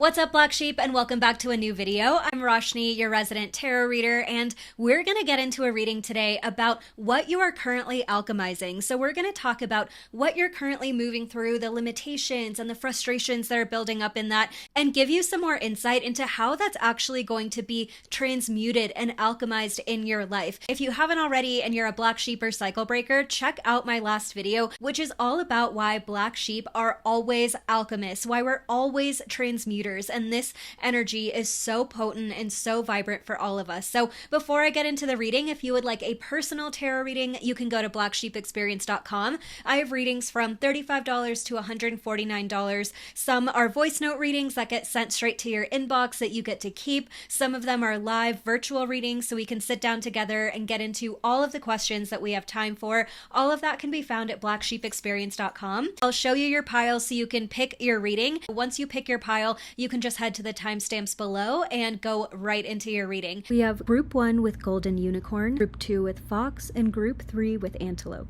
What's up, Black Sheep, and welcome back to a new video. I'm Roshni, your resident tarot reader, and we're going to get into a reading today about what you are currently alchemizing. So we're going to talk about what you're currently moving through, the limitations and the frustrations that are building up in that, and give you some more insight into how that's actually going to be transmuted and alchemized in your life. If you haven't already and you're a Black Sheep or cycle breaker, check out my last video, which is all about why Black Sheep are always alchemists, why we're always transmuters. And this energy is so potent and so vibrant for all of us. So before I get into the reading, if you would like a personal tarot reading, you can go to blacksheepexperience.com. I have readings from $35 to $149. Some are voice note readings that get sent straight to your inbox that you get to keep. Some of them are live virtual readings so we can sit down together and get into all of the questions that we have time for. All of that can be found at blacksheepexperience.com. I'll show you your pile so you can pick your reading. Once you pick your pile, you can just head to the timestamps below and go right into your reading. We have group 1 with golden unicorn, group 2 with fox, and group 3 with antelope.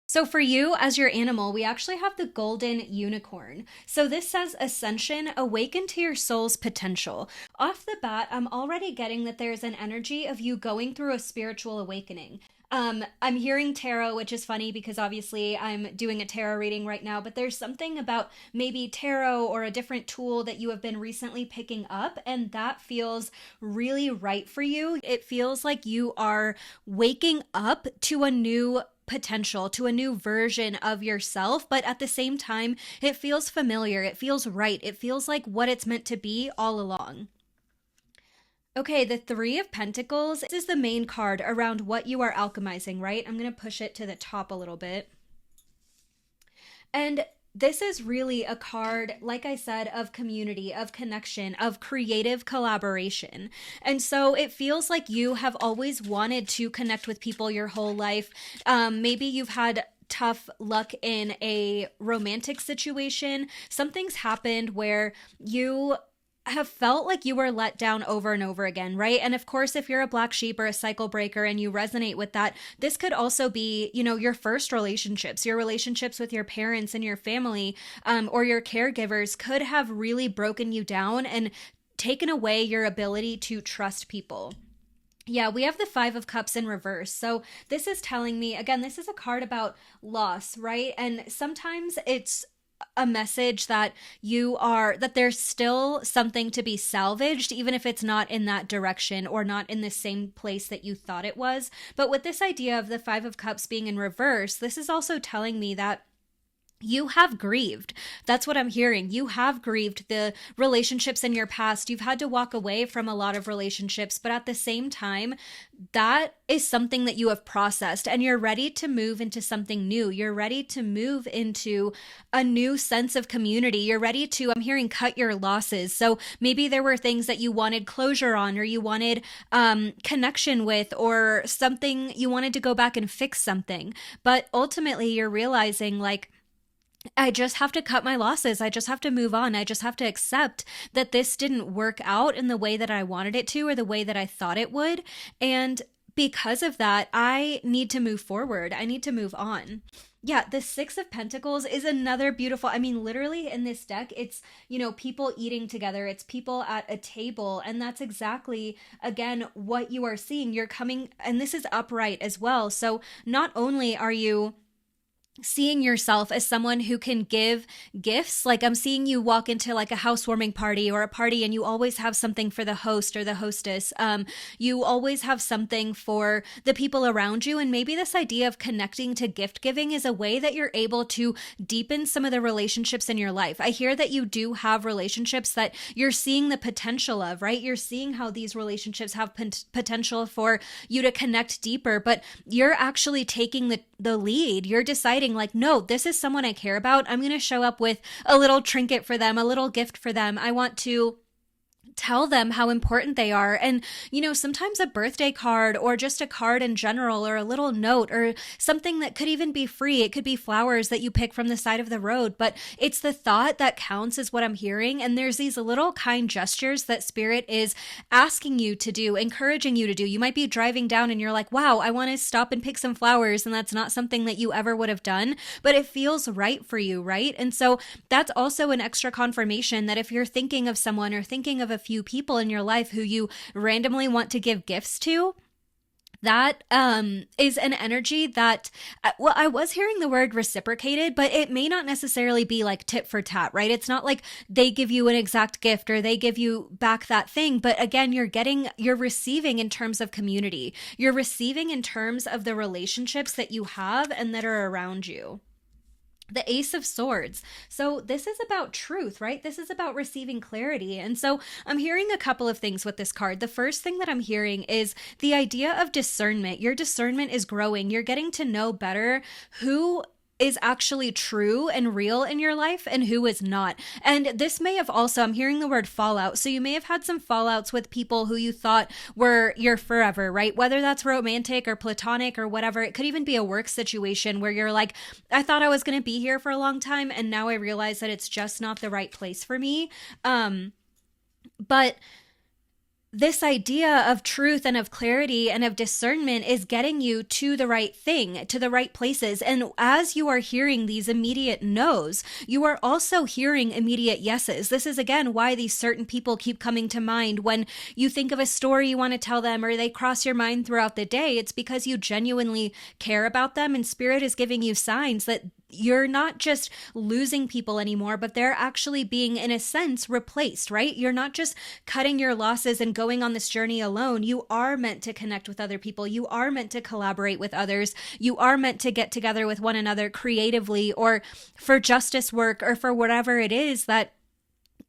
So for you, as your animal, we actually have the golden unicorn. So this says ascension, awaken to your soul's potential. Off the bat, I'm already getting that there's an energy of you going through a spiritual awakening. I'm hearing tarot, which is funny because obviously I'm doing a tarot reading right now, but there's something about maybe tarot or a different tool that you have been recently picking up, and that feels really right for you. It feels like you are waking up to a new potential, to a new version of yourself, but at the same time, it feels familiar. It feels right. It feels like what it's meant to be all along. Okay, the Three of Pentacles, this is the main card around what you are alchemizing, right? I'm going to push it to the top a little bit. And this is really a card, like I said, of community, of connection, of creative collaboration. And so it feels like you have always wanted to connect with people your whole life. Maybe you've had tough luck in a romantic situation. Something's happened where you have felt like you were let down over and over again, right? And of course, if you're a Black Sheep or a cycle breaker and you resonate with that, this could also be, your first relationships, your relationships with your parents and your family, or your caregivers could have really broken you down and taken away your ability to trust people. Yeah, we have the Five of Cups in reverse. So this is telling me, again, this is a card about loss, right? And sometimes it's a message that that there's still something to be salvaged, even if it's not in that direction or not in the same place that you thought it was. But with this idea of the Five of Cups being in reverse, this is also telling me that you have grieved. That's what I'm hearing. You have grieved the relationships in your past. You've had to walk away from a lot of relationships, but at the same time, that is something that you have processed and you're ready to move into something new. You're ready to move into a new sense of community. You're ready to, I'm hearing, cut your losses. So maybe there were things that you wanted closure on, or you wanted connection with, or something you wanted to go back and fix something. But ultimately you're realizing, like, I just have to cut my losses. I just have to move on. I just have to accept that this didn't work out in the way that I wanted it to or the way that I thought it would. And because of that, I need to move forward. I need to move on. Yeah, the Six of Pentacles is another beautiful, literally in this deck, it's, people eating together. It's people at a table. And that's exactly, again, what you are seeing. You're coming, and this is upright as well. So not only are you seeing yourself as someone who can give gifts, like I'm seeing you walk into like a housewarming party or a party and you always have something for the host or the hostess. You always have something for the people around you. And maybe this idea of connecting to gift giving is a way that you're able to deepen some of the relationships in your life. I hear that you do have relationships that you're seeing the potential of, right? You're seeing how these relationships have potential for you to connect deeper, but you're actually taking the lead. You're deciding, like, no, this is someone I care about. I'm going to show up with a little trinket for them, a little gift for them. I want to tell them how important they are. And, sometimes a birthday card or just a card in general or a little note or something that could even be free. It could be flowers that you pick from the side of the road, but it's the thought that counts is what I'm hearing. And there's these little kind gestures that Spirit is asking you to do, encouraging you to do. You might be driving down and you're like, wow, I want to stop and pick some flowers. And that's not something that you ever would have done, but it feels right for you, right? And so that's also an extra confirmation that if you're thinking of someone or thinking of a few people in your life who you randomly want to give gifts to, that is an energy that, well, I was hearing the word reciprocated, but it may not necessarily be like tit for tat, right? It's not like they give you an exact gift or they give you back that thing. But again, you're receiving in terms of community. You're receiving in terms of the relationships that you have and that are around you. The Ace of Swords. So this is about truth, right? This is about receiving clarity. And so I'm hearing a couple of things with this card. The first thing that I'm hearing is the idea of discernment. Your discernment is growing. You're getting to know better who is actually true and real in your life and who is not. And this may have also, I'm hearing the word fallout. So you may have had some fallouts with people who you thought were your forever, right? Whether that's romantic or platonic or whatever. It could even be a work situation where you're like, I thought I was going to be here for a long time and now I realize that it's just not the right place for me. But this idea of truth and of clarity and of discernment is getting you to the right thing, to the right places. And as you are hearing these immediate no's, you are also hearing immediate yeses. This is, again, why these certain people keep coming to mind when you think of a story you want to tell them or they cross your mind throughout the day. It's because you genuinely care about them, and Spirit is giving you signs that you're not just losing people anymore, but they're actually being, in a sense, replaced, right? You're not just cutting your losses and going on this journey alone. You are meant to connect with other people. You are meant to collaborate with others. You are meant to get together with one another creatively or for justice work or for whatever it is that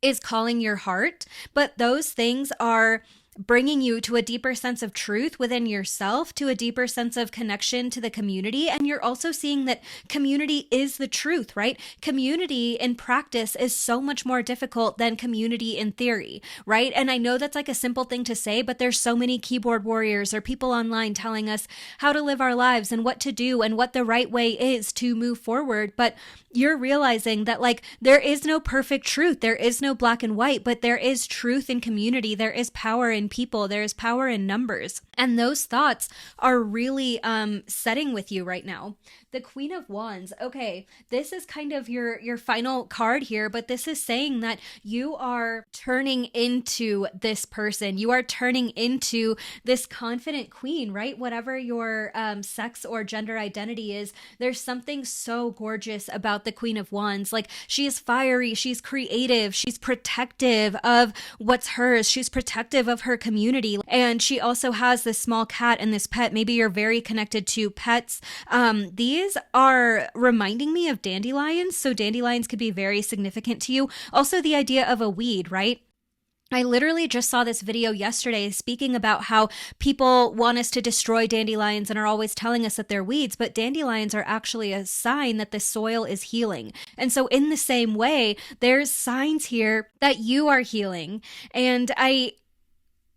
is calling your heart. But those things are bringing you to a deeper sense of truth within yourself, to a deeper sense of connection to the community. And you're also seeing that community is the truth, right? Community in practice is so much more difficult than community in theory, right? And I know that's like a simple thing to say, but there's so many keyboard warriors or people online telling us how to live our lives and what to do and what the right way is to move forward. But you're realizing that like there is no perfect truth. There is no black and white, but there is truth in community. There is power in people. There is power in numbers. And those thoughts are really setting with you right now. The Queen of Wands. Okay, this is kind of your final card here, but this is saying that you are turning into this person. You are turning into this confident queen, right? Whatever your sex or gender identity is, there's something so gorgeous about the Queen of Wands. Like, she is fiery, she's creative, she's protective of what's hers, she's protective of her community, and she also has this small cat and this pet. Maybe you're very connected to pets. These are reminding me of dandelions, so dandelions could be very significant to you. Also, the idea of a weed, right? I literally just saw this video yesterday speaking about how people want us to destroy dandelions and are always telling us that they're weeds, but dandelions are actually a sign that the soil is healing. And so in the same way, there's signs here that you are healing. And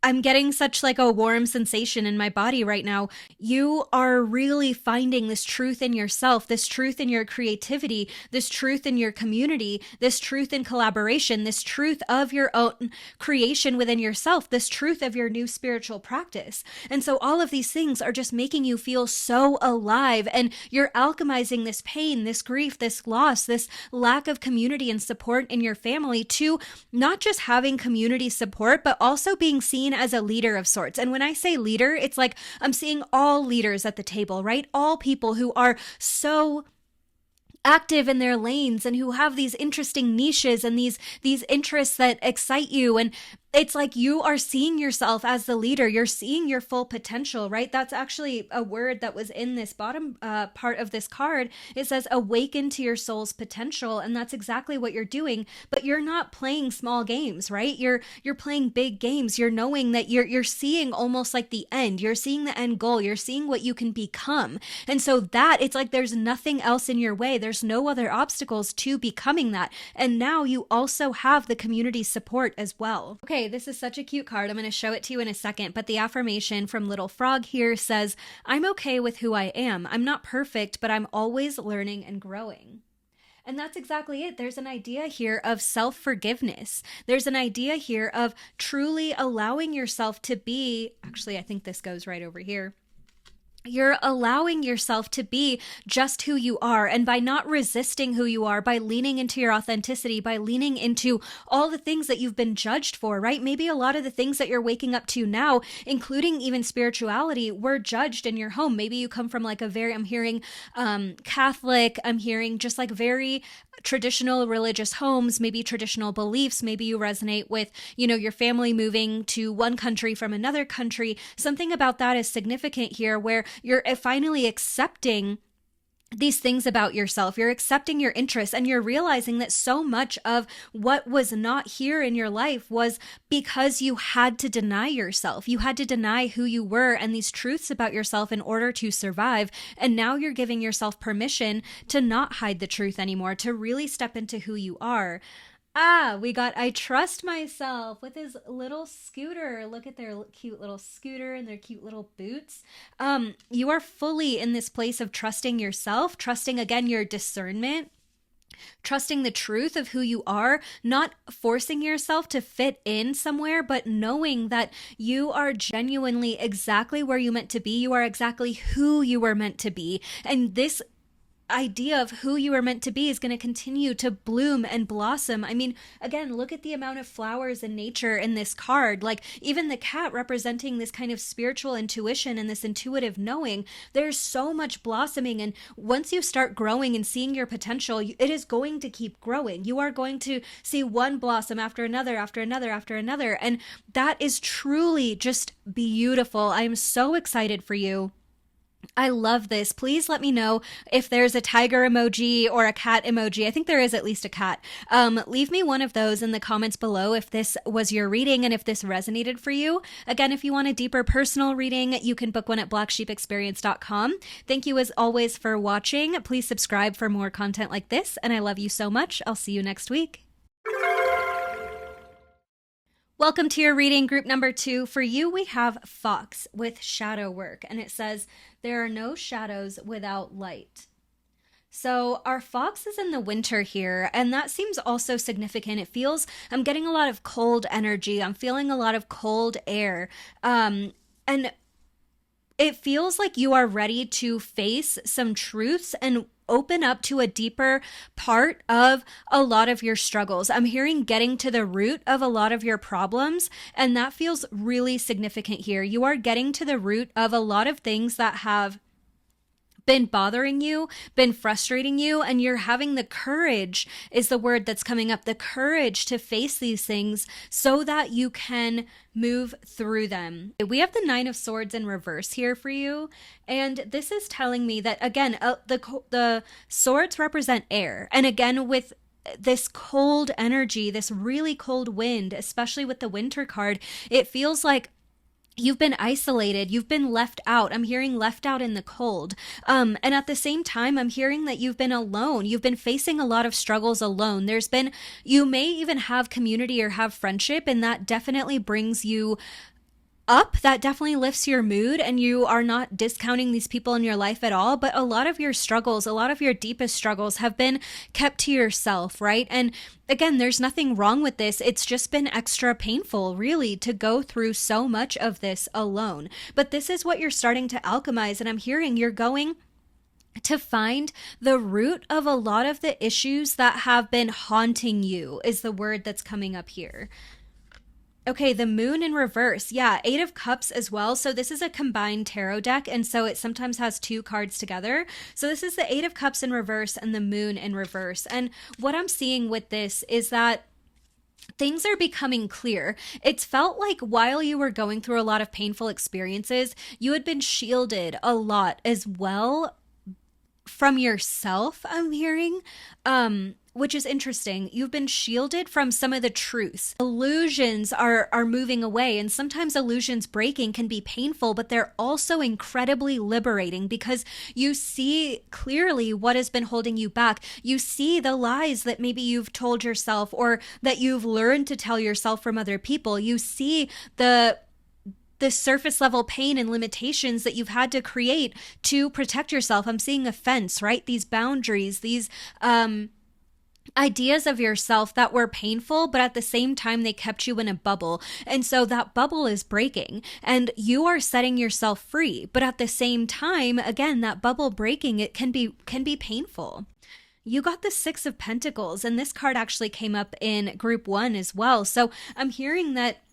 I'm getting such like a warm sensation in my body right now. You are really finding this truth in yourself, this truth in your creativity, this truth in your community, this truth in collaboration, this truth of your own creation within yourself, this truth of your new spiritual practice. And so all of these things are just making you feel so alive, and you're alchemizing this pain, this grief, this loss, this lack of community and support in your family to not just having community support, but also being seen as a leader of sorts. And when I say leader, it's like I'm seeing all leaders at the table, right? All people who are so active in their lanes and who have these interesting niches and these interests that excite you. And it's like you are seeing yourself as the leader. You're seeing your full potential, right? That's actually a word that was in this bottom part of this card. It says awaken to your soul's potential. And that's exactly what you're doing. But you're not playing small games, right? You're playing big games. You're knowing that you're seeing almost like the end. You're seeing the end goal. You're seeing what you can become. And so that it's like there's nothing else in your way. There's no other obstacles to becoming that. And now you also have the community support as well. Okay. Okay, this is such a cute card. I'm going to show it to you in a second. But the affirmation from Little Frog here says, I'm okay with who I am. I'm not perfect, but I'm always learning and growing. And that's exactly it. There's an idea here of self forgiveness. There's an idea here of truly allowing yourself to be. Actually, I think this goes right over here. You're allowing yourself to be just who you are. And by not resisting who you are, by leaning into your authenticity, by leaning into all the things that you've been judged for, right? Maybe a lot of the things that you're waking up to now, including even spirituality, were judged in your home. Maybe you come from like a very, I'm hearing Catholic, I'm hearing just like very traditional religious homes, maybe traditional beliefs. Maybe you resonate with, your family moving to one country from another country. Something about that is significant here where you're finally accepting these things about yourself. You're accepting your interests and you're realizing that so much of what was not here in your life was because you had to deny yourself. You had to deny who you were and these truths about yourself in order to survive. And now you're giving yourself permission to not hide the truth anymore, to really step into who you are. We got I Trust Myself with his little scooter. Look at their cute little scooter and their cute little boots. You are fully in this place of trusting yourself, trusting again your discernment, trusting the truth of who you are, not forcing yourself to fit in somewhere, but knowing that you are genuinely exactly where you meant to be. You are exactly who you were meant to be. And this idea of who you are meant to be is going to continue to bloom and blossom. I mean, again, look at the amount of flowers in nature in this card. Like even the cat representing this kind of spiritual intuition and this intuitive knowing. There's so much blossoming. And once you start growing and seeing your potential, it is going to keep growing. You are going to see one blossom after another, after another, after another. And that is truly just beautiful. I am so excited for you. I love this. Please let me know if there's a tiger emoji or a cat emoji. I think there is at least a cat. Leave me one of those in the comments below if this was your reading and if this resonated for you. Again, if you want a deeper personal reading, you can book one at blacksheepexperience.com. Thank you as always for watching. Please subscribe for more content like this, and I love you so much. I'll see you next week. Welcome to your reading group number 2. For you, we have Fox with shadow work, and it says, there are no shadows without light. So our fox is in the winter here, and that seems also significant. It feels, I'm getting a lot of cold energy. I'm feeling a lot of cold air. And it feels like you are ready to face some truths and open up to a deeper part of a lot of your struggles. I'm hearing getting to the root of a lot of your problems, and that feels really significant here. You are getting to the root of a lot of things that have been bothering you, been frustrating you, and you're having the courage is the word that's coming up, the courage to face these things so that you can move through them. We have the 9 of Swords in reverse here for you, and this is telling me that, again, the swords represent air, and again, with this cold energy, this really cold wind, especially with the winter card, it feels like you've been isolated. You've been left out. I'm hearing left out in the cold. And at the same time, I'm hearing that you've been alone. You've been facing a lot of struggles alone. You may even have community or have friendship, and that definitely brings you up. That definitely lifts your mood, and you are not discounting these people in your life at all. But a lot of your struggles, a lot of your deepest struggles have been kept to yourself, right? And again, there's nothing wrong with this. It's just been extra painful, really, to go through so much of this alone. But this is what you're starting to alchemize, and I'm hearing you're going to find the root of a lot of the issues that have been haunting you, is the word that's coming up here. Okay, the moon in reverse. Yeah, 8 of Cups as well. So this is a combined tarot deck, and so it sometimes has 2 cards together. So this is the 8 of Cups in reverse and the moon in reverse. And what I'm seeing with this is that things are becoming clear. It's felt like while you were going through a lot of painful experiences, you had been shielded a lot as well from yourself, I'm hearing. which is interesting. You've been shielded from some of the truths. Illusions are moving away, and sometimes illusions breaking can be painful, but they're also incredibly liberating because you see clearly what has been holding you back. You see the lies that maybe you've told yourself or that you've learned to tell yourself from other people. You see the surface level pain and limitations that you've had to create to protect yourself. I'm seeing a fence, right? These boundaries, these ideas of yourself that were painful, but at the same time, they kept you in a bubble. And so that bubble is breaking and you are setting yourself free. But at the same time, again, that bubble breaking, it can be painful. You got the Six of Pentacles, and this card actually came up in group 1 as well. So I'm hearing that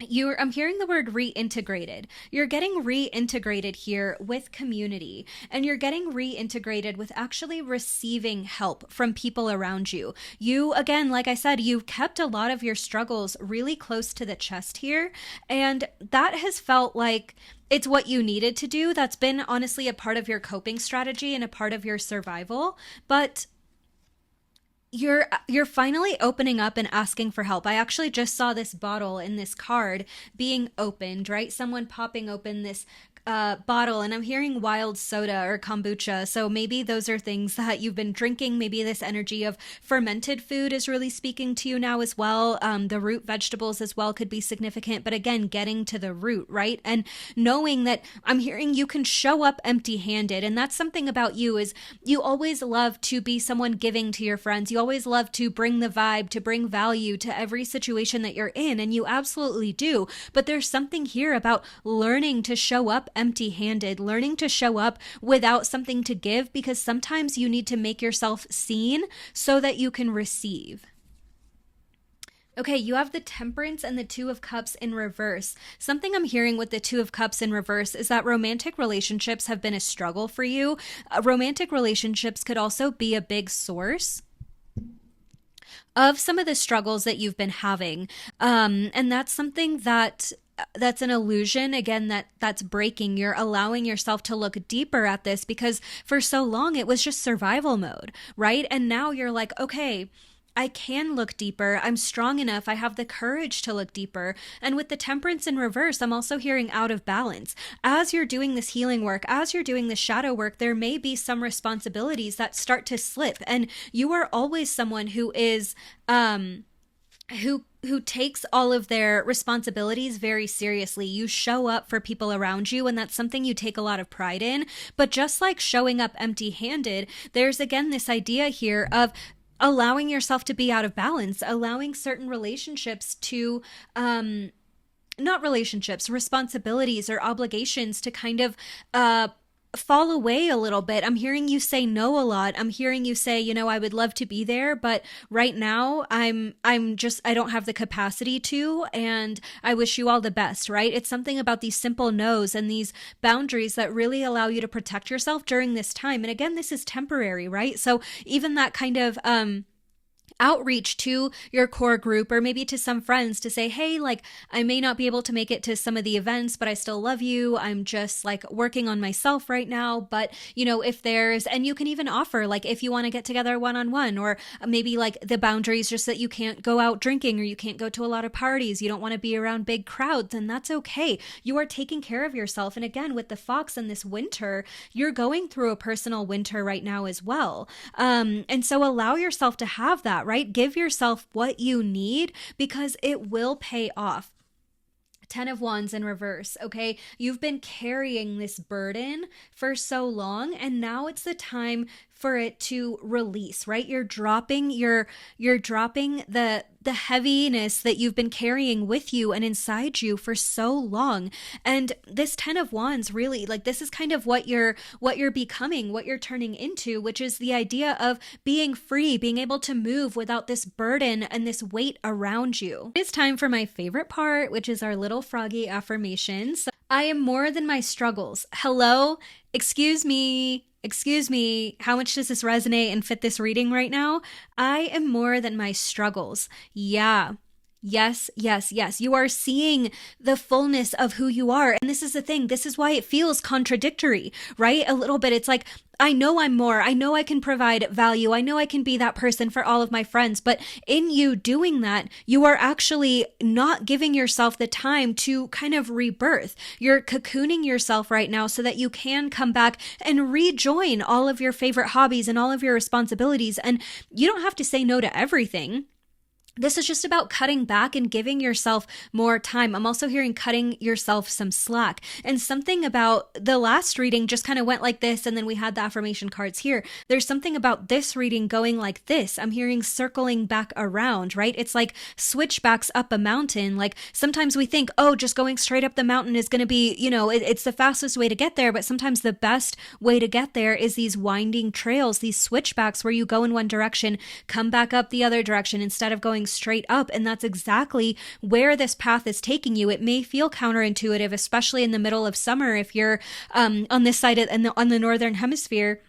I'm hearing the word reintegrated. You're getting reintegrated here with community, and you're getting reintegrated with actually receiving help from people around you. You, again, like I said, you've kept a lot of your struggles really close to the chest here, and that has felt like it's what you needed to do. That's been honestly a part of your coping strategy and a part of your survival, but you're finally opening up and asking for help. I actually just saw this bottle in this card being opened, right? Someone popping open this bottle, and I'm hearing wild soda or kombucha. So maybe those are things that you've been drinking. Maybe this energy of fermented food is really speaking to you now as well. The root vegetables as well could be significant, but again, getting to the root, right? And knowing that I'm hearing you can show up empty-handed. And that's something about you, is you always love to be someone giving to your friends. You always love to bring the vibe, to bring value to every situation that you're in. And you absolutely do. But there's something here about learning to show up empty-handed, learning to show up without something to give, because sometimes you need to make yourself seen so that you can receive. Okay, you have the Temperance and the Two of Cups in reverse. Something I'm hearing with the Two of Cups in reverse is that romantic relationships have been a struggle for you. Romantic relationships could also be a big source of some of the struggles that you've been having. And that's something that's an illusion, again, that's breaking. You're allowing yourself to look deeper at this, because for so long it was just survival mode, right? And now you're like, okay, I can look deeper. I'm strong enough. I have the courage to look deeper. And with the Temperance in reverse, I'm also hearing out of balance. As you're doing this healing work, as you're doing the shadow work, there may be some responsibilities that start to slip. And you are always someone who is, who takes all of their responsibilities very seriously. You show up for people around you, and that's something you take a lot of pride in. But just like showing up empty-handed, there's again this idea here of allowing yourself to be out of balance, allowing certain relationships to not relationships, responsibilities or obligations to kind of fall away a little bit. I'm hearing you say no a lot. I'm hearing you say, I would love to be there, but right now I don't have the capacity to, and I wish you all the best, right? It's something about these simple no's and these boundaries that really allow you to protect yourself during this time. And again, this is temporary, right? So even that kind of outreach to your core group, or maybe to some friends, to say, hey, like, I may not be able to make it to some of the events, but I still love you. I'm just like working on myself right now. But if there's, and you can even offer, like, if you want to get together one-on-one, or maybe like the boundaries just that you can't go out drinking, or you can't go to a lot of parties, you don't want to be around big crowds, and that's okay. You are taking care of yourself. And again, with the Fox and this winter, you're going through a personal winter right now as well. And so allow yourself to have that, right? Give yourself what you need, because it will pay off. 10 of Wands in reverse, okay? You've been carrying this burden for so long, and now it's the time for it to release, right? You're dropping the heaviness that you've been carrying with you and inside you for so long. And this 10 of Wands, really, like, this is kind of what you're becoming, what you're turning into, which is the idea of being free, being able to move without this burden and this weight around you. It's time for my favorite part, which is our little froggy affirmations. So, I am more than my struggles. Hello? Excuse me, how much does this resonate and fit this reading right now? I am more than my struggles. Yeah, Yes, yes, yes. You are seeing the fullness of who you are. And this is the thing. This is why it feels contradictory, right? A little bit. It's like, I know I'm more. I know I can provide value. I know I can be that person for all of my friends. But in you doing that, you are actually not giving yourself the time to kind of rebirth. You're cocooning yourself right now so that you can come back and rejoin all of your favorite hobbies and all of your responsibilities. And you don't have to say no to everything. This is just about cutting back and giving yourself more time. I'm also hearing cutting yourself some slack. And something about the last reading just kind of went like this, and then we had the affirmation cards here. There's something about this reading going like this. I'm hearing circling back around, right? It's like switchbacks up a mountain. Like sometimes we think, oh, just going straight up the mountain is going to be, it's the fastest way to get there. But sometimes the best way to get there is these winding trails, these switchbacks where you go in one direction, come back up the other direction instead of going straight up. And that's exactly where this path is taking you. It may feel counterintuitive, especially in the middle of summer if you're on this side on the northern hemisphere.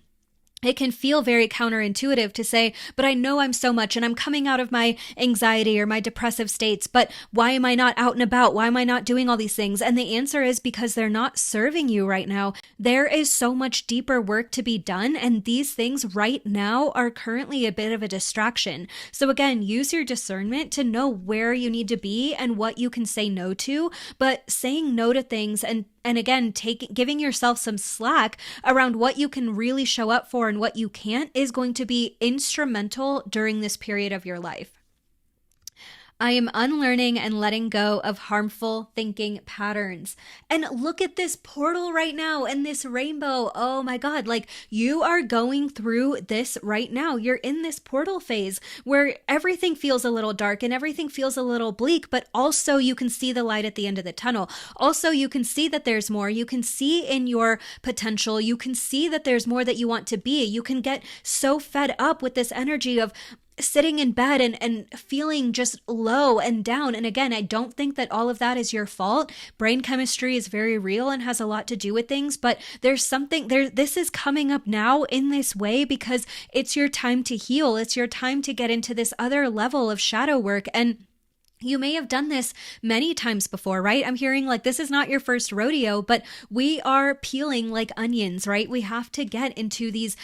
It can feel very counterintuitive to say, but I know I'm so much and I'm coming out of my anxiety or my depressive states, but why am I not out and about? Why am I not doing all these things? And the answer is because they're not serving you right now. There is so much deeper work to be done, and these things right now are currently a bit of a distraction. So again, use your discernment to know where you need to be and what you can say no to, but saying no to things and again, giving yourself some slack around what you can really show up for and what you can't is going to be instrumental during this period of your life. I am unlearning and letting go of harmful thinking patterns. And look at this portal right now and this rainbow. Oh my God, like you are going through this right now. You're in this portal phase where everything feels a little dark and everything feels a little bleak, but also you can see the light at the end of the tunnel. Also, you can see that there's more. You can see in your potential. You can see that there's more that you want to be. You can get so fed up with this energy of sitting in bed and feeling just low and down. And again, I don't think that all of that is your fault. Brain chemistry is very real and has a lot to do with things, but there's something there. This is coming up now in this way because it's your time to heal. It's your time to get into this other level of shadow work. And you may have done this many times before, right? I'm hearing like this is not your first rodeo, but we are peeling like onions, right? We have to get into these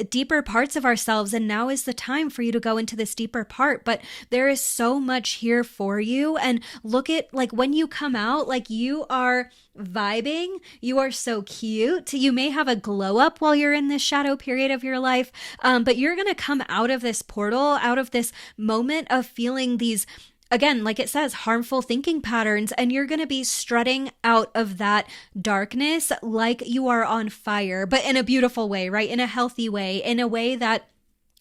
deeper parts of ourselves. And now is the time for you to go into this deeper part. But there is so much here for you. And look at like when you come out, like you are vibing. You are so cute. You may have a glow up while you're in this shadow period of your life. But you're going to come out of this portal, out of this moment of feeling these, again, like it says, harmful thinking patterns, and you're going to be strutting out of that darkness like you are on fire, but in a beautiful way, right? In a healthy way, in a way that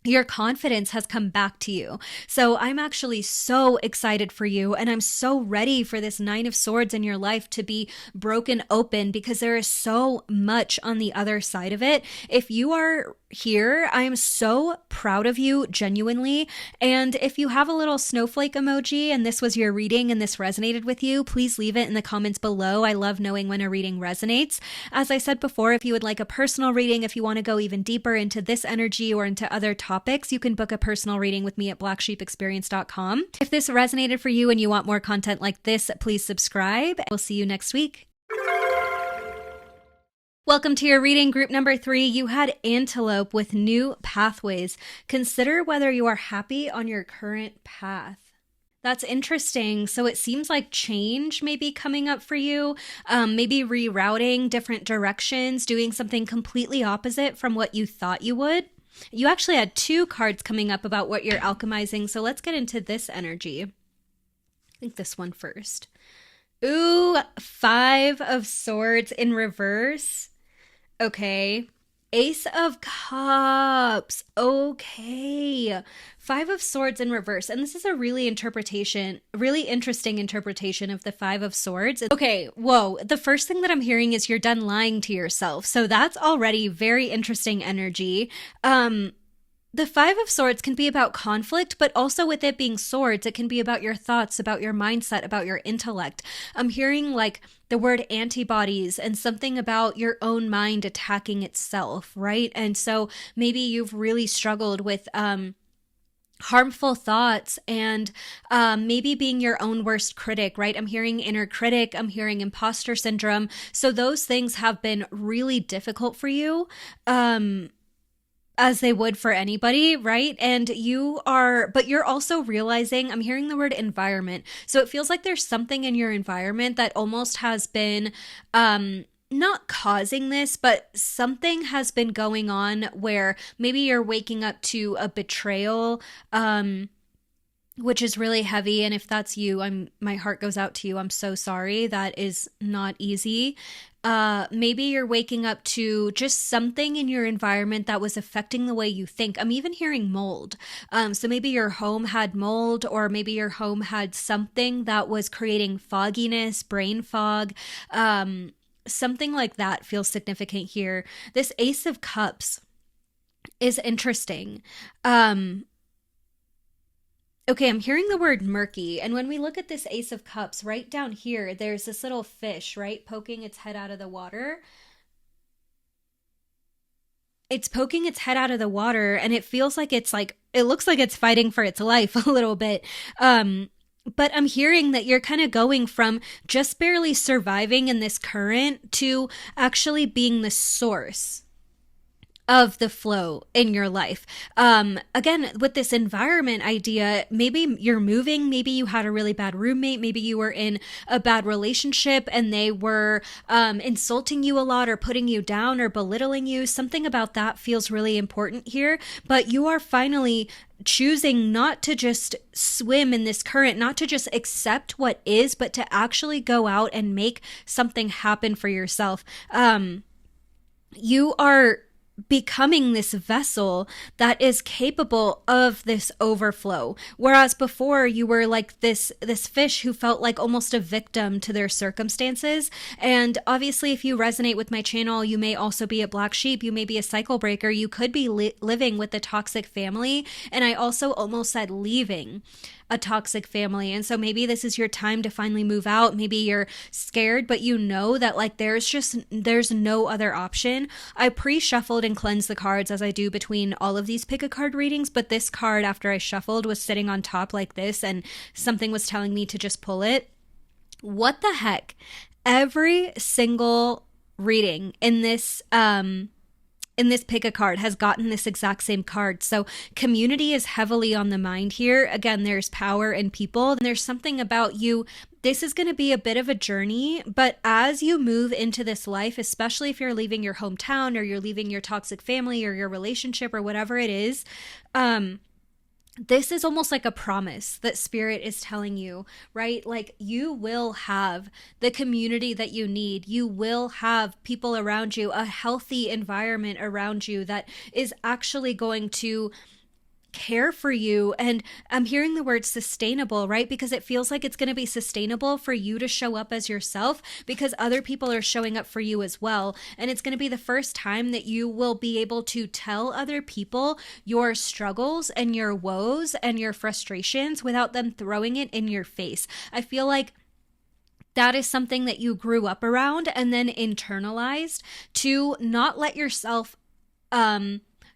your confidence has come back to you. So I'm actually so excited for you, and I'm so ready for this Nine of Swords in your life to be broken open because there is so much on the other side of it. If you are here, I am so proud of you, genuinely. And if you have a little snowflake emoji and this was your reading and this resonated with you, please leave it in the comments below. I love knowing when a reading resonates. As I said before, if you would like a personal reading, if you want to go even deeper into this energy or into other topics, you can book a personal reading with me at blacksheepexperience.com. If this resonated for you and you want more content like this, please subscribe. We'll see you next week. Welcome to your reading, group number 3. You had Antelope with New Pathways. Consider whether you are happy on your current path. That's interesting. So it seems like change may be coming up for you, maybe rerouting different directions, doing something completely opposite from what you thought you would. You actually had 2 cards coming up about what you're alchemizing, so let's get into this energy. I think this one first. Ooh, 5 of Swords in reverse. Okay. Ace of Cups. Okay. 5 of Swords in reverse. And this is a really interesting interpretation of the 5 of Swords. Okay, whoa. The first thing that I'm hearing is you're done lying to yourself. So that's already very interesting energy. The 5 of Swords can be about conflict, but also with it being swords, it can be about your thoughts, about your mindset, about your intellect. I'm hearing like the word antibodies and something about your own mind attacking itself, right? And so maybe you've really struggled with harmful thoughts and maybe being your own worst critic, right? I'm hearing inner critic, I'm hearing imposter syndrome. So those things have been really difficult for you. As they would for anybody, right? And but you're also realizing, I'm hearing the word environment. So it feels like there's something in your environment that almost has been, not causing this, but something has been going on where maybe you're waking up to a betrayal, which is really heavy. And if that's you, my heart goes out to you. I'm so sorry. That is not easy. Maybe you're waking up to just something in your environment that was affecting the way you think. I'm even hearing mold. So maybe your home had mold, or maybe your home had something that was creating fogginess, brain fog. Something like that feels significant here. This Ace of Cups is interesting. Um, Okay, I'm hearing the word murky. And when we look at this Ace of Cups, right down here, there's this little fish, right, poking its head out of the water. It's poking its head out of the water, and it feels like it looks like it's fighting for its life a little bit. But I'm hearing that you're kind of going from just barely surviving in this current to actually being the source of the flow in your life. Again, with this environment idea, maybe you're moving, maybe you had a really bad roommate, maybe you were in a bad relationship and they were insulting you a lot or putting you down or belittling you. Something about that feels really important here, but you are finally choosing not to just swim in this current, not to just accept what is, but to actually go out and make something happen for yourself. You are becoming this vessel that is capable of this overflow, whereas before you were like this fish who felt like almost a victim to their circumstances. And obviously, if you resonate with my channel, you may also be a black sheep, you may be a cycle breaker, you could be living with a toxic family. And I also almost said leaving a toxic family. And so maybe this is your time to finally move out. Maybe you're scared, but you know that like there's no other option. I pre-shuffled and cleansed the cards as I do between all of these pick a card readings, but this card after I shuffled was sitting on top like this and something was telling me to just pull it. What the heck? Every single reading in this pick a card has gotten this exact same card. So community is heavily on the mind here. Again, there's power in people, and there's something about you. This is going to be a bit of a journey, but as you move into this life, especially if you're leaving your hometown or you're leaving your toxic family or your relationship or whatever it is, this is almost like a promise that spirit is telling you, right? Like you will have the community that you need. You will have people around you, a healthy environment around you that is actually going to care for you. And I'm hearing the word sustainable, right? Because it feels like it's going to be sustainable for you to show up as yourself because other people are showing up for you as well. And it's going to be the first time that you will be able to tell other people your struggles and your woes and your frustrations without them throwing it in your face. I feel like that is something that you grew up around and then internalized to not let yourself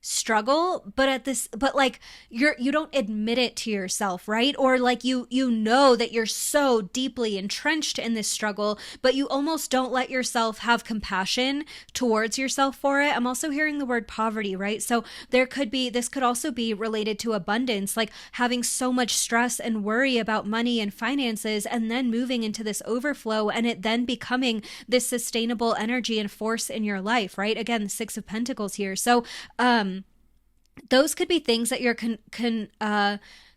struggle, but like you don't admit it to yourself, right? Or like you know that you're so deeply entrenched in this struggle, but you almost don't let yourself have compassion towards yourself for it. I'm also hearing the word poverty, right? So this could also be related to abundance, like having so much stress and worry about money and finances and then moving into this overflow and it then becoming this sustainable energy and force in your life, right? Again, the Six of Pentacles here. So those could be things that you're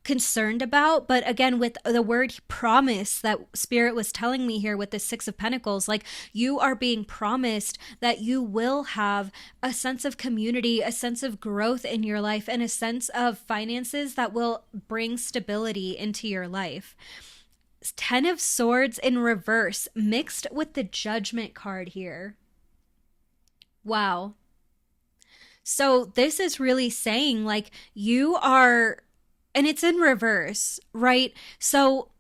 concerned about. But again, with the word promise that spirit was telling me here with the Six of Pentacles, like you are being promised that you will have a sense of community, a sense of growth in your life, and a sense of finances that will bring stability into your life. Ten of Swords in reverse mixed with the Judgment card here. Wow. So this is really saying like you are, and it's in reverse, right? So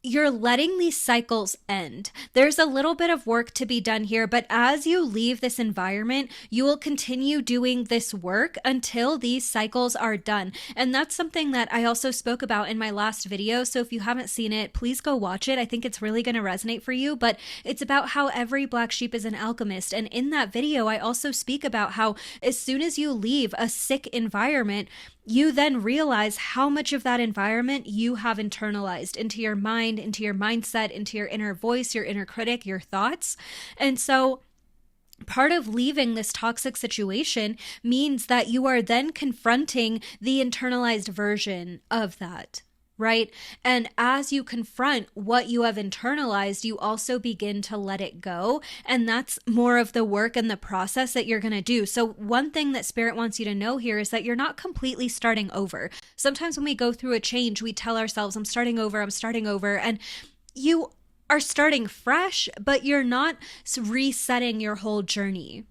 you're letting these cycles end. There's a little bit of work to be done here, but as you leave this environment, you will continue doing this work until these cycles are done. And that's something that I also spoke about in my last video. So if you haven't seen it, please go watch it. I think it's really going to resonate for you, but it's about how every black sheep is an alchemist. And in that video, I also speak about how as soon as you leave a sick environment, you then realize how much of that environment you have internalized into your mind, into your mindset, into your inner voice, your inner critic, your thoughts. And so part of leaving this toxic situation means that you are then confronting the internalized version of that. Right? And as you confront what you have internalized, you also begin to let it go. And that's more of the work and the process that you're going to do. So one thing that Spirit wants you to know here is that you're not completely starting over. Sometimes when we go through a change, we tell ourselves, I'm starting over. And you are starting fresh, but you're not resetting your whole journey.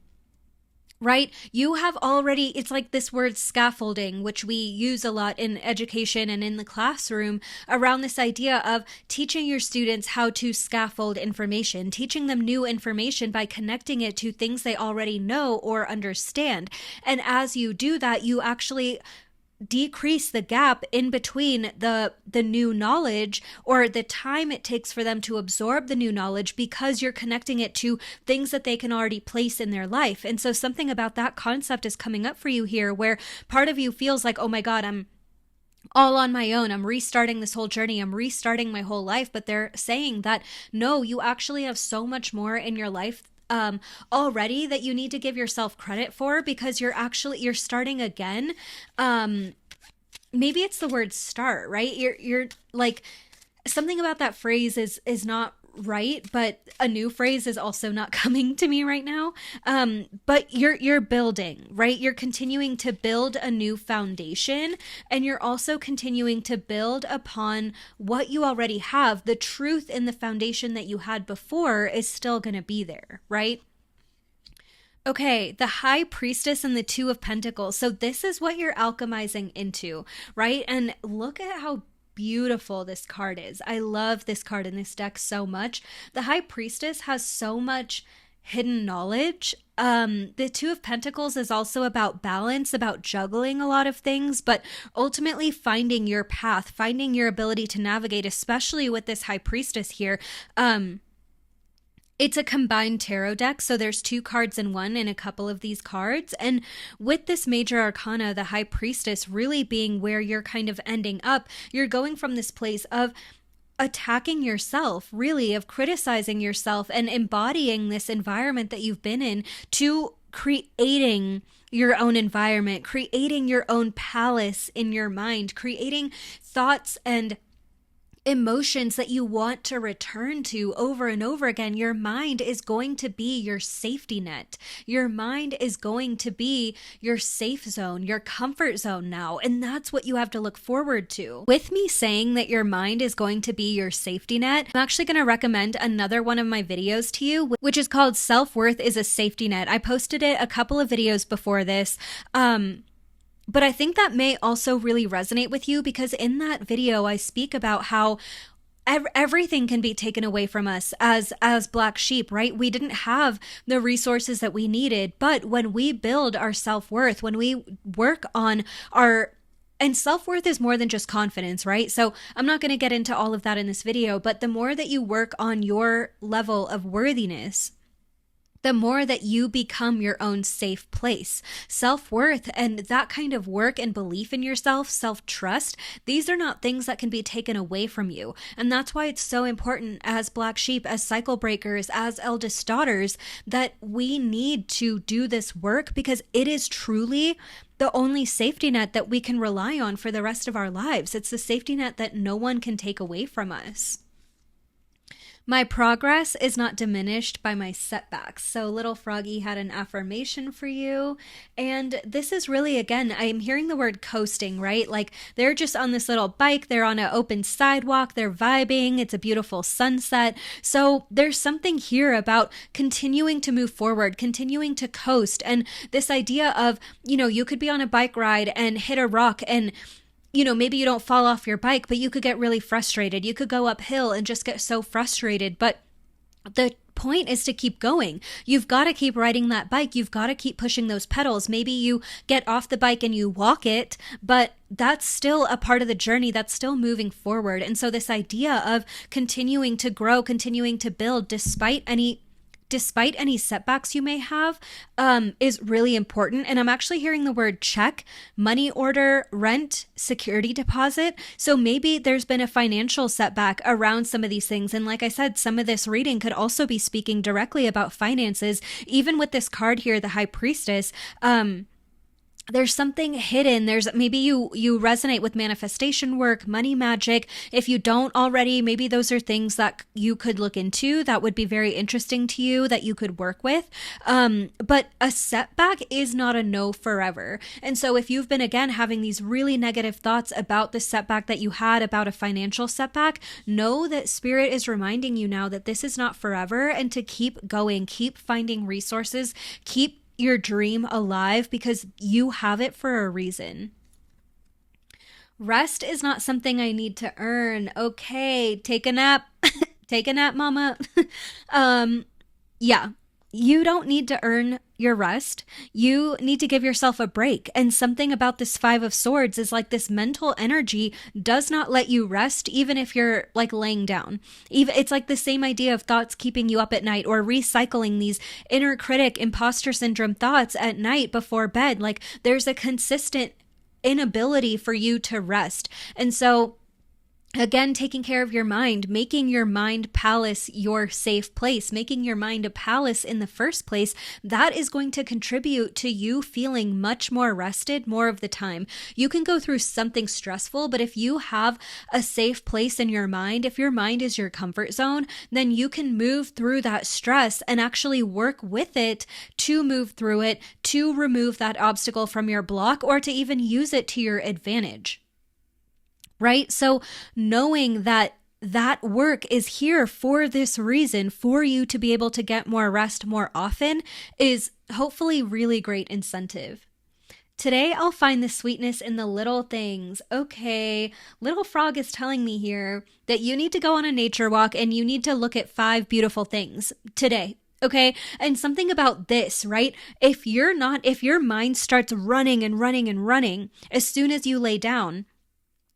Right? You have already, it's like this word scaffolding, which we use a lot in education and in the classroom around this idea of teaching your students how to scaffold information, teaching them new information by connecting it to things they already know or understand. And as you do that, you actually decrease the gap in between the new knowledge or the time it takes for them to absorb the new knowledge because you're connecting it to things that they can already place in their life. And so something about that concept is coming up for you here where part of you feels like, oh my God, I'm all on my own. I'm restarting this whole journey. I'm restarting my whole life. But they're saying that no, you actually have so much more in your life already that you need to give yourself credit for because you're starting again. Maybe it's the word start, right? You're like something about that phrase is not right, but a new phrase is also not coming to me right now. But you're building, right? You're continuing to build a new foundation, and you're also continuing to build upon what you already have. The truth in the foundation that you had before is still going to be there, right? Okay, the High Priestess and the Two of Pentacles. So this is what you're alchemizing into, right? And look at how beautiful this card is. I love this card in this deck so much. The High Priestess has so much hidden knowledge. The Two of Pentacles is also about balance, about juggling a lot of things, but ultimately finding your path, finding your ability to navigate, especially with this High Priestess here. It's a combined tarot deck, so there's 2 cards in one in a couple of these cards. And with this major arcana, the High Priestess really being where you're kind of ending up, you're going from this place of attacking yourself, really, of criticizing yourself and embodying this environment that you've been in to creating your own environment, creating your own palace in your mind, creating thoughts and emotions that you want to return to over and over again. Your mind is going to be your safety net. Your mind is going to be your safe zone, your comfort zone now. And that's what you have to look forward to. With me saying that your mind is going to be your safety net, I'm actually going to recommend another one of my videos to you, which is called Self-Worth is a Safety Net. I posted it a couple of videos before this. But I think that may also really resonate with you because in that video, I speak about how everything can be taken away from us as black sheep, right? We didn't have the resources that we needed, but when we build our self-worth, when we work on and self-worth is more than just confidence, right? So I'm not going to get into all of that in this video, but the more that you work on your level of worthiness, the more that you become your own safe place. Self-worth and that kind of work and belief in yourself, self-trust, these are not things that can be taken away from you. And that's why it's so important as black sheep, as cycle breakers, as eldest daughters, that we need to do this work because it is truly the only safety net that we can rely on for the rest of our lives. It's the safety net that no one can take away from us. My progress is not diminished by my setbacks. So Little Froggy had an affirmation for you. And this is really, again, I'm hearing the word coasting, right? Like they're just on this little bike. They're on an open sidewalk. They're vibing. It's a beautiful sunset. So there's something here about continuing to move forward, continuing to coast. And this idea of, you could be on a bike ride and hit a rock and maybe you don't fall off your bike, but you could get really frustrated. You could go uphill and just get so frustrated. But the point is to keep going. You've got to keep riding that bike. You've got to keep pushing those pedals. Maybe you get off the bike and you walk it, but that's still a part of the journey. That's still moving forward. And so this idea of continuing to grow, continuing to build despite any setbacks you may have, is really important. And I'm actually hearing the word check, money order, rent, security deposit. So maybe there's been a financial setback around some of these things. And like I said, some of this reading could also be speaking directly about finances. Even with this card here, the High Priestess, there's something hidden. There's maybe you resonate with manifestation work, money magic. If you don't already, maybe those are things that you could look into that would be very interesting to you, that you could work with. But a setback is not a no forever. And so if you've been, again, having these really negative thoughts about the setback that you had, about a financial setback, know that Spirit is reminding you now that this is not forever, and to keep going, keep finding resources, keep your dream alive, because you have it for a reason. Rest is not something I need to earn. Okay, take a nap. Take a nap, mama. Yeah, you don't need to earn your rest. You need to give yourself a break. And something about this Five of Swords is like this mental energy does not let you rest, even if you're like laying down. It's like the same idea of thoughts keeping you up at night, or recycling these inner critic, imposter syndrome thoughts at night before bed. Like there's a consistent inability for you to rest. And so again, taking care of your mind, making your mind palace your safe place, making your mind a palace in the first place, that is going to contribute to you feeling much more rested more of the time. You can go through something stressful, but if you have a safe place in your mind, if your mind is your comfort zone, then you can move through that stress and actually work with it to move through it, to remove that obstacle from your block, or to even use it to your advantage. Right? So knowing that work is here for this reason, for you to be able to get more rest more often, is hopefully really great incentive. Today, I'll find the sweetness in the little things. Okay, Little Frog is telling me here that you need to go on a nature walk and you need to look at 5 beautiful things today. Okay. And something about this, right? If your mind starts running and running and running as soon as you lay down,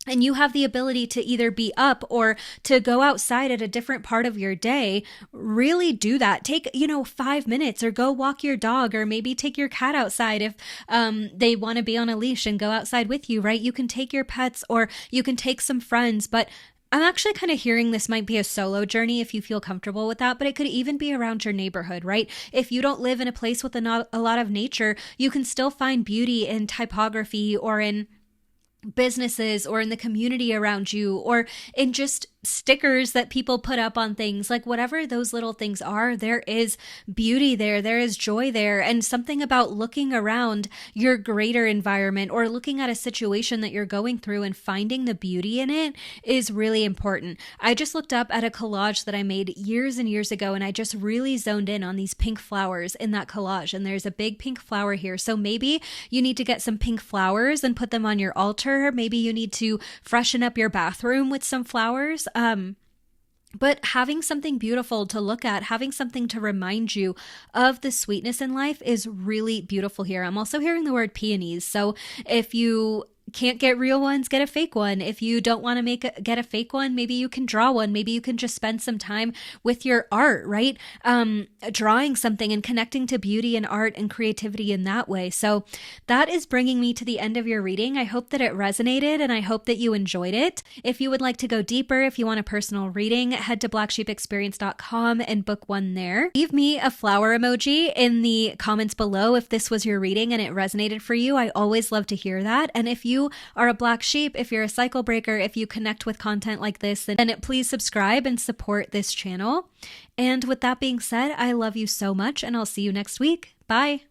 and you have the ability to either be up or to go outside at a different part of your day, really do that. Take, 5 minutes, or go walk your dog, or maybe take your cat outside if they want to be on a leash and go outside with you, right? You can take your pets, or you can take some friends, but I'm actually kind of hearing this might be a solo journey if you feel comfortable with that, but it could even be around your neighborhood, right? If you don't live in a place with a lot of nature, you can still find beauty in typography, or in businesses, or in the community around you, or in just stickers that people put up on things. Like whatever those little things are, there is beauty there, there is joy there. And something about looking around your greater environment, or looking at a situation that you're going through and finding the beauty in it, is really important. I just looked up at a collage that I made years and years ago, and I just really zoned in on these pink flowers in that collage. And there's a big pink flower here. So maybe you need to get some pink flowers and put them on your altar. Maybe you need to freshen up your bathroom with some flowers. But having something beautiful to look at, having something to remind you of the sweetness in life, is really beautiful here. I'm also hearing the word peonies. So if you can't get real ones, get a fake one. If you don't want to get a fake one, maybe you can draw one. Maybe you can just spend some time with your art, right? Drawing something and connecting to beauty and art and creativity in that way. So that is bringing me to the end of your reading. I hope that it resonated, and I hope that you enjoyed it. If you would like to go deeper, if you want a personal reading, head to blacksheepexperience.com and book one there. Leave me a flower emoji in the comments below if this was your reading and it resonated for you. I always love to hear that. And if you are a black sheep, if you're a cycle breaker, if you connect with content like this, then please subscribe and support this channel. And with that being said, I love you so much, and I'll see you next week. Bye.